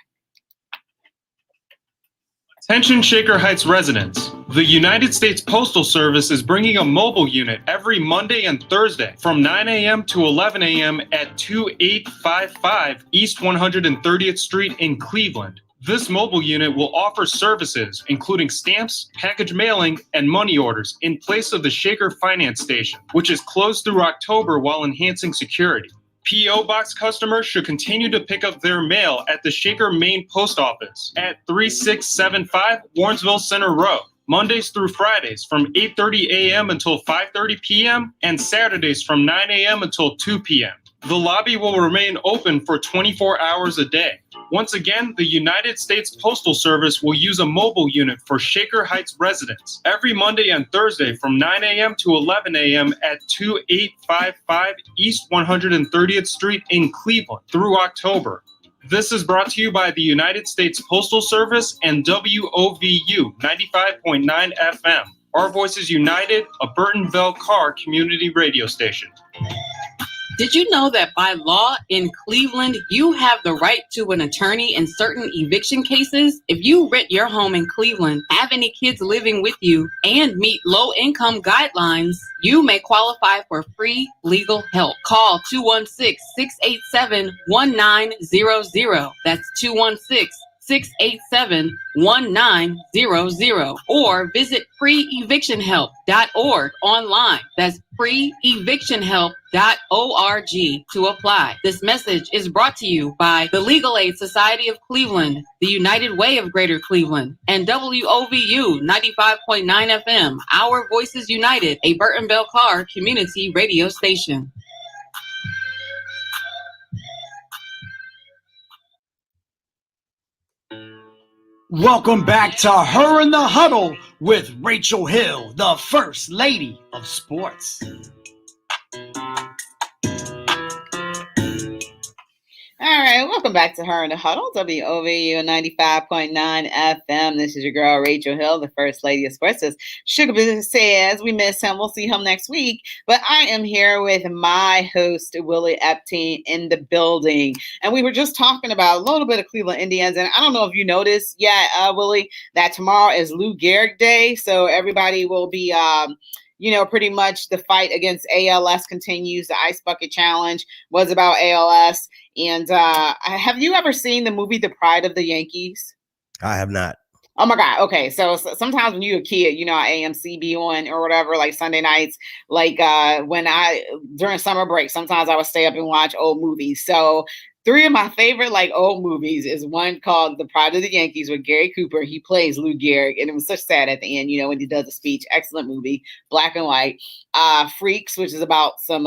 Attention Shaker Heights residents. The United States Postal Service is bringing a mobile unit every Monday and Thursday from 9 a.m. to 11 a.m. at 2855 East 130th Street in Cleveland. This mobile unit will offer services including stamps, package mailing, and money orders in place of the Shaker Finance Station, which is closed through October while enhancing security. P.O. Box customers should continue to pick up their mail at the Shaker Main Post Office at 3675 Warrensville Center Road, Mondays through Fridays from 8:30 a.m. until 5:30 p.m. and Saturdays from 9 a.m. until 2 p.m. The lobby will remain open for 24 hours a day. Once again, the United States Postal Service will use a mobile unit for Shaker Heights residents every Monday and Thursday from 9 a.m. to 11 a.m. at 2855 East 130th Street in Cleveland through October. This is brought to you by the United States Postal Service and WOVU 95.9 FM. Our Voices United, a Burton Bell Carr community radio station. Did you know that by law in Cleveland, you have the right to an attorney in certain eviction cases? If you rent your home in Cleveland, have any kids living with you, and meet low-income guidelines, you may qualify for free legal help. Call 216-687-1900. That's 216-687-1900, or visit freeevictionhelp.org online. That's freeevictionhelp.org to apply. This message is brought to you by the Legal Aid Society of Cleveland, the United Way of Greater Cleveland, and WOVU 95.9 FM, Our Voices United, a Burton Bell Carr community radio station. Welcome back to Her in the Huddle with Rachel Hill, the First Lady of Sports. All right, welcome back to Her in the Huddle, WOVU 95.9 FM. This is your girl, Rachel Hill, the First Lady of Sports. As Sugar Business says, we miss him. We'll see him next week. But I am here with my host, Willie Epstein, in the building. And we were just talking about a little bit of Cleveland Indians. And I don't know if you noticed yet, Willie, that tomorrow is Lou Gehrig Day. So everybody will be... pretty much the fight against ALS continues. The Ice Bucket Challenge was about ALS. And have you ever seen the movie The Pride of the Yankees? I have not. Oh my God. Okay. So sometimes when you're a kid, AMC be on or whatever, like Sunday nights, like during summer break, sometimes I would stay up and watch old movies. So 3 of my favorite old movies is one called The Pride of the Yankees with Gary Cooper. He plays Lou Gehrig, and it was such sad at the end, when he does the speech. Excellent movie, black and white. Freaks, which is about some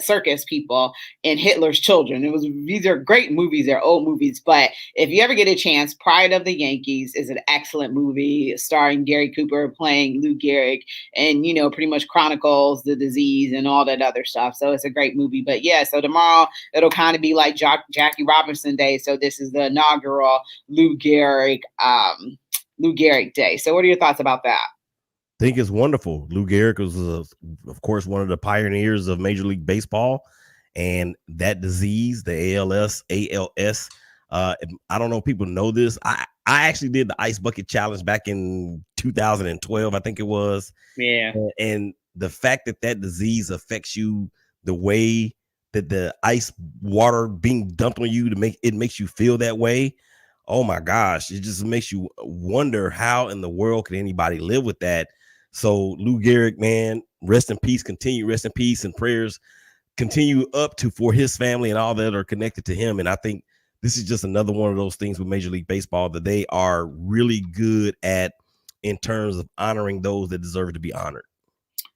circus people and Hitler's children. These are great movies. They're old movies, but if you ever get a chance, Pride of the Yankees is an excellent movie starring Gary Cooper playing Lou Gehrig, and pretty much chronicles the disease and all that other stuff. So it's a great movie. But yeah, so tomorrow it'll kind of be like Jackie Robinson Day. So this is the inaugural Lou Gehrig Day. So what are your thoughts about that? I think it's wonderful. Lou Gehrig was, of course, one of the pioneers of Major League Baseball, and that disease, the ALS. I don't know if people know this. I actually did the Ice Bucket Challenge back in 2012, I think it was. Yeah. And the fact that disease affects you the way that the ice water being dumped on you makes you feel that way. Oh my gosh, it just makes you wonder how in the world could anybody live with that. So Lou Gehrig, man, rest in peace, and prayers continue up to for his family and all that are connected to him. And I think this is just another one of those things with Major League Baseball that they are really good at in terms of honoring those that deserve to be honored.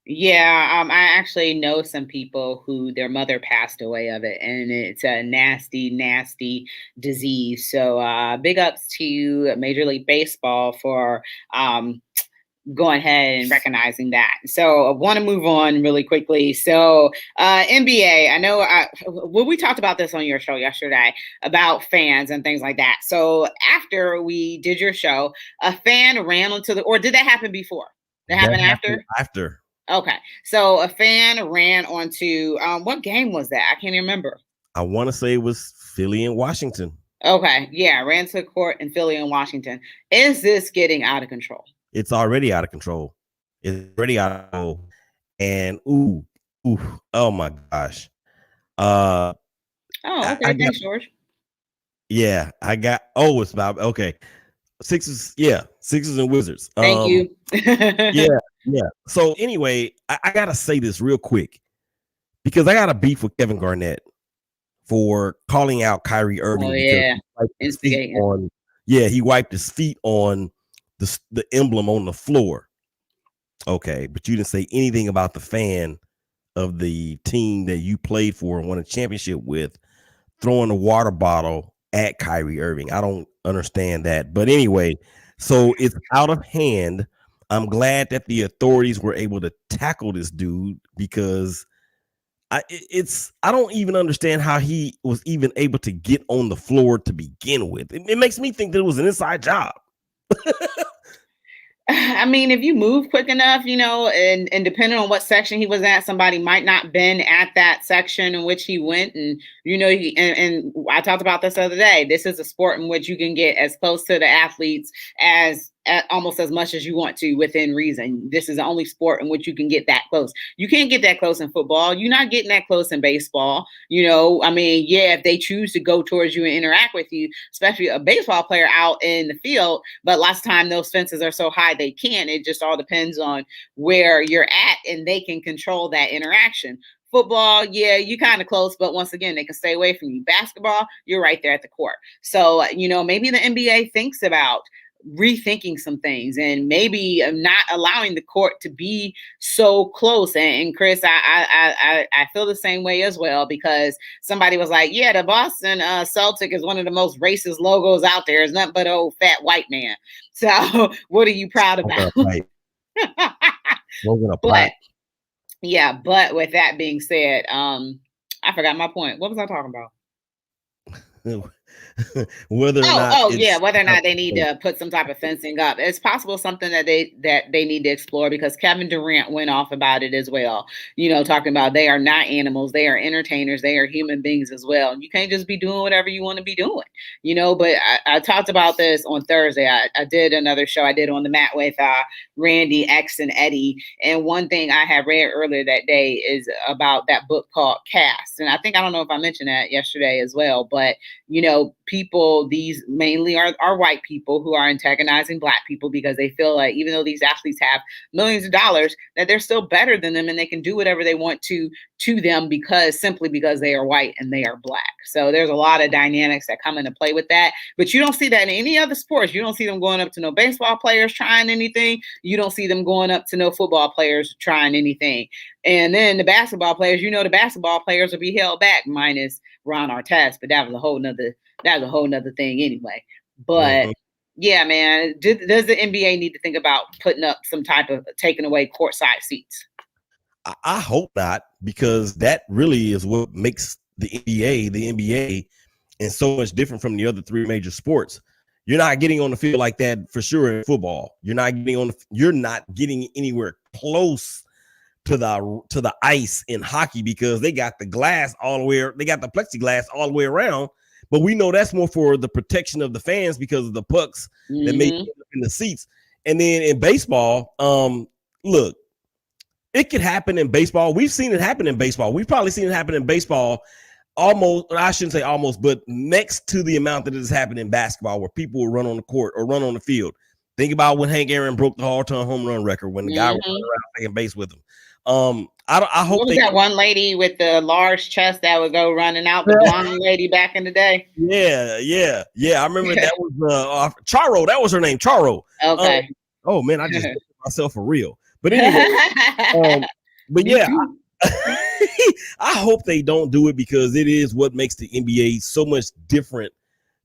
Yeah, I actually know some people who their mother passed away of it, and it's a nasty, nasty disease. So big ups to Major League Baseball for going ahead and recognizing that. So I want to move on really quickly. So NBA, I know we talked about this on your show yesterday about fans and things like that. So after we did your show, a fan ran onto or did that happen before? That happened after? After. Okay. So a fan ran onto, what game was that? I can't even remember. I want to say it was Philly and Washington. Okay. Yeah. Ran to court in Philly and Washington. Is this getting out of control? It's already out of control. It's already out of control. And oh my gosh. Okay. Thanks, George. Yeah, it's about okay. Sixers and Wizards. Thank you. Yeah. So anyway, I gotta say this real quick because I got a beef with Kevin Garnett for calling out Kyrie Irving. Oh yeah, he wiped his feet on the emblem on the floor. Okay, but you didn't say anything about the fan of the team that you played for and won a championship with throwing a water bottle at Kyrie Irving. I don't understand that. But anyway, so it's out of hand. I'm glad that the authorities were able to tackle this dude because I don't even understand how he was even able to get on the floor to begin with. It makes me think that it was an inside job. I mean, if you move quick enough, and depending on what section he was at, somebody might not been at that section in which he went. And, and I talked about this the other day. This is a sport in which you can get as close to the athletes as almost as much as you want to within reason. This is the only sport in which you can get that close. You can't get that close in football. You're not getting that close in baseball. If they choose to go towards you and interact with you, especially a baseball player out in the field, but lots of time those fences are so high they can't. It just all depends on where you're at and they can control that interaction. Football, yeah, you kind of close, but once again, they can stay away from you. Basketball, you're right there at the court. So, maybe the NBA thinks about rethinking some things and maybe not allowing the court to be so close. And Chris, I feel the same way as well, because somebody was like, yeah, the Boston Celtic is one of the most racist logos out there. It's nothing but an old fat white man. So what are you proud about? But with that being said, I forgot my point. What was I talking about? whether or not they need to put some type of fencing up. It's possible something that they need to explore, because Kevin Durant went off about it as well, talking about they are not animals, they are entertainers, they are human beings as well. You can't just be doing whatever you want to be doing, but I talked about this on Thursday. I did another show I did on the mat with Randy, X, and Eddie, and one thing I had read earlier that day is about that book called Cast, and I don't know if I mentioned that yesterday as well, but people, these mainly are white people who are antagonizing Black people because they feel like even though these athletes have millions of dollars, that they're still better than them and they can do whatever they want to them simply because they are white and they are Black. So there's a lot of dynamics that come into play with that. But you don't see that in any other sports. You don't see them going up to no baseball players trying anything. You don't see them going up to no football players trying anything. And then the basketball players, the basketball players will be held back, minus Ron Artest, but that was a whole nother thing anyway. But yeah, man, does the NBA need to think about putting up some type of taking away courtside seats? I hope not, because that really is what makes the NBA, and so much different from the other three major sports. You're not getting on the field like that for sure in football. You're not getting anywhere close to the ice in hockey, because they got the glass all the way, they got the plexiglass all the way around. But we know that's more for the protection of the fans because of the pucks that may end up in the seats. And then in baseball, look, it could happen in baseball. We've seen it happen in baseball. We've probably seen it happen in baseball almost, I shouldn't say almost, but next to the amount that has happened in basketball, where people will run on the court or run on the field. Think about when Hank Aaron broke the all-time home run record, when the guy was running around second base with him. I hope what was that one lady with the large chest that would go running out, the blonde lady back in the day? Yeah. I remember that was Charo. That was her name, Charo. Okay. Oh man, I just myself for real. But anyway, but yeah, I hope they don't do it, because it is what makes the NBA so much different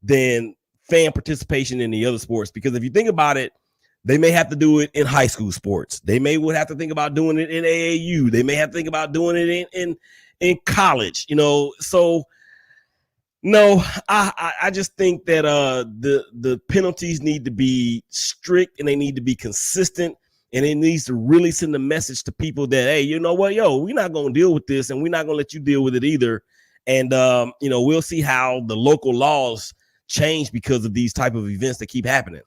than fan participation in the other sports. Because if you think about it, They may have to do it in high school sports. They would have to think about doing it in AAU. They may have to think about doing it in college, So no, I just think that the penalties need to be strict and they need to be consistent, and it needs to really send a message to people that, hey, you know what, we're not going to deal with this, and we're not going to let you deal with it either. And we'll see how the local laws change because of these type of events that keep happening.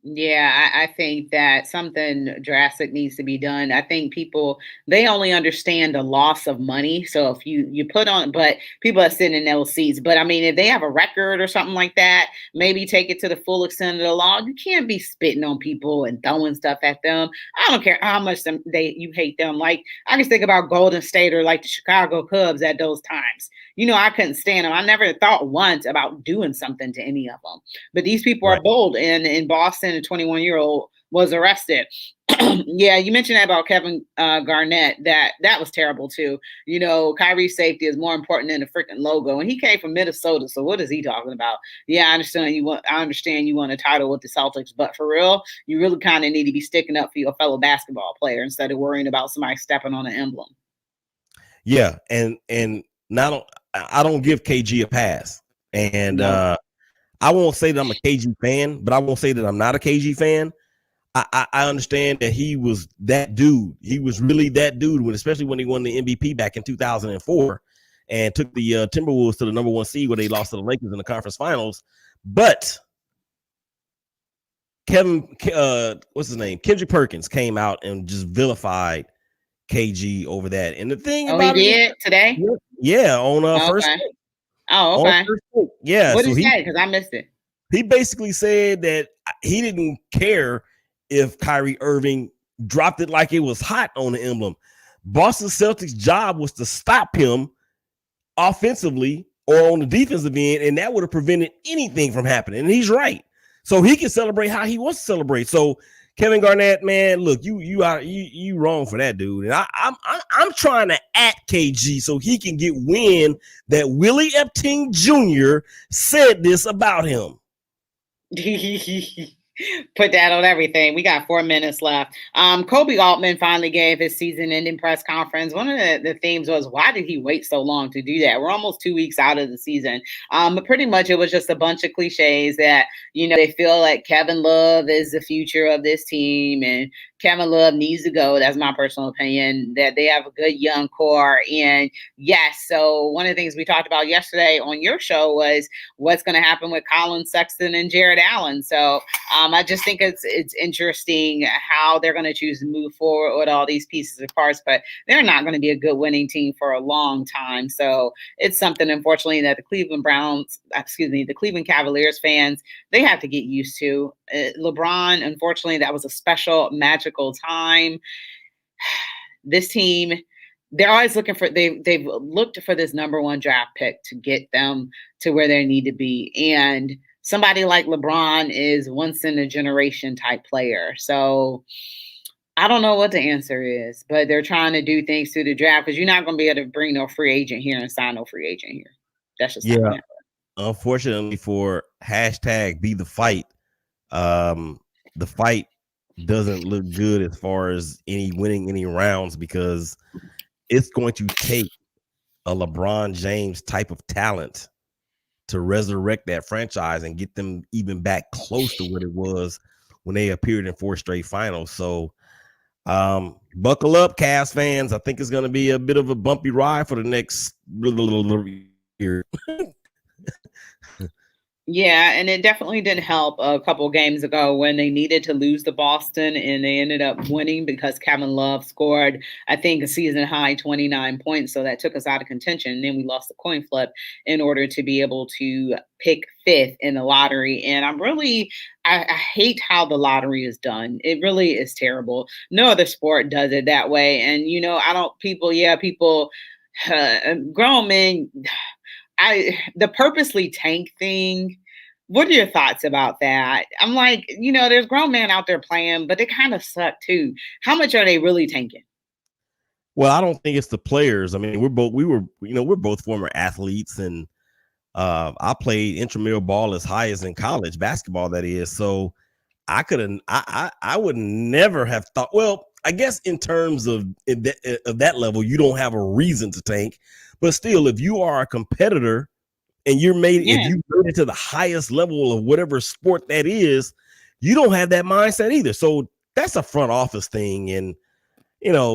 Yeah, I think that something drastic needs to be done. I think people, they only understand the loss of money. So if you put on, but people are sitting in those seats. But I mean, if they have a record or something like that, maybe take it to the full extent of the law. You can't be spitting on people and throwing stuff at them. I don't care how much you hate them. Like, I just think about Golden State or like the Chicago Cubs at those times. I couldn't stand them. I never thought once about doing something to any of them. But these people are bold. And in Boston, a 21-year-old was arrested. Yeah, you mentioned that about Kevin Garnett. That was terrible too. Kyrie's safety is more important than the freaking logo. And he came from Minnesota, so what is he talking about? Yeah, I understand you want a title with the Celtics, but for real, you really kind of need to be sticking up for your fellow basketball player instead of worrying about somebody stepping on an emblem. Yeah, and not I don't give KG a pass, and no. I won't say that I'm a KG fan, but I won't say that I'm not a KG fan. I understand that he was that dude. He was really that dude, especially when he won the MVP back in 2004 and took the Timberwolves to the number 1 seed where they lost to the Lakers in the conference finals. But Kendrick Perkins came out and just vilified KG over that. And the thing about he did today? Yeah, on first. Oh, okay. Yeah. What did he say? Because I missed it. He basically said that he didn't care if Kyrie Irving dropped it like it was hot on the emblem. Boston Celtics' job was to stop him offensively or on the defensive end, and that would have prevented anything from happening. And he's right. So he can celebrate how he wants to celebrate. So Kevin Garnett, man, look, you wrong for that, dude. And I'm trying to at KG so he can get wind that Willie Epting Jr. said this about him. Put that on everything. We got 4 minutes left. Kobe Altman finally gave his season-ending press conference. One of the themes was, why did he wait so long to do that? We're almost 2 weeks out of the season. But pretty much it was just a bunch of cliches that, they feel like Kevin Love is the future of this team and Kevin Love needs to go. That's my personal opinion, that they have a good young core. And yes, so one of the things we talked about yesterday on your show was what's going to happen with Colin Sexton and Jared Allen. So I just think it's interesting how they're going to choose to move forward with all these pieces of parts, but they're not going to be a good winning team for a long time. So it's something, unfortunately, that the Cleveland Cavaliers fans, they have to get used to. LeBron, unfortunately, that was a special, magical time. This team, they're always looking for, they've looked for this number 1 draft pick to get them to where they need to be. And somebody like LeBron is once in a generation type player. So I don't know what the answer is, but they're trying to do things through the draft because you're not going to be able to bring no free agent here and sign no free agent here. That's just not happening. Unfortunately for #BeTheFight, the fight doesn't look good as far as winning any rounds because it's going to take a LeBron James type of talent to resurrect that franchise and get them even back close to what it was when they appeared in 4 straight finals. So buckle up, Cavs fans. I think it's going to be a bit of a bumpy ride for the next year. Yeah, and it definitely didn't help a couple games ago when they needed to lose to Boston and they ended up winning because Kevin Love scored, I think, a season high 29 points. So that took us out of contention. And then we lost the coin flip in order to be able to pick 5th in the lottery. And I hate how the lottery is done. It really is terrible. No other sport does it that way. And, grown men, the purposely tank thing. What are your thoughts about that? I'm like, there's grown men out there playing, but they kind of suck too. How much are they really tanking? Well, I don't think it's the players. I mean, we're both former athletes, and I played intramural ball as high as in college basketball, that is. So I would never have thought. Well, I guess in terms of that level, you don't have a reason to tank, but still, if you are a competitor and if you made it to the highest level of whatever sport that is, you don't have that mindset either. So that's a front office thing, and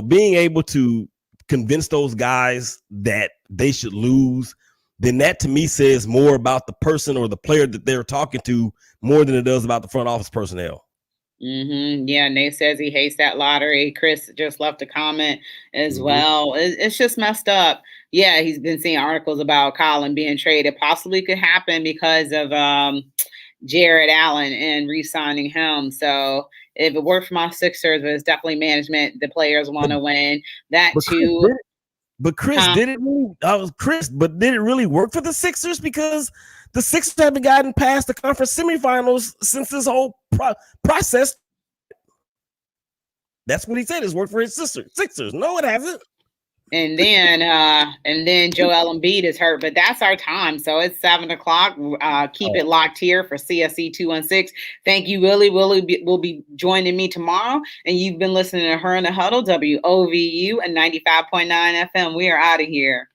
being able to convince those guys that they should lose, then that to me says more about the person or the player that they're talking to more than it does about the front office personnel. Yeah, Nate says he hates that lottery. Chris just left a comment as well. It's just messed up. Yeah, he's been seeing articles about Colin being traded. Possibly could happen because of Jared Allen and re-signing him. So if it worked for my Sixers, but it's definitely management. The players want to win. That too. But Chris, did it really work for the Sixers? Because the Sixers haven't gotten past the conference semifinals since this whole process. That's what he said. It's worked for his Sixers. No, it hasn't. And then Joel Embiid is hurt, but that's our time. So it's 7:00. Keep it locked here for CSC 216. Thank you, Willie. Willie will be joining me tomorrow. And you've been listening to Her in the Huddle, WOVU and 95.9 FM. We are out of here.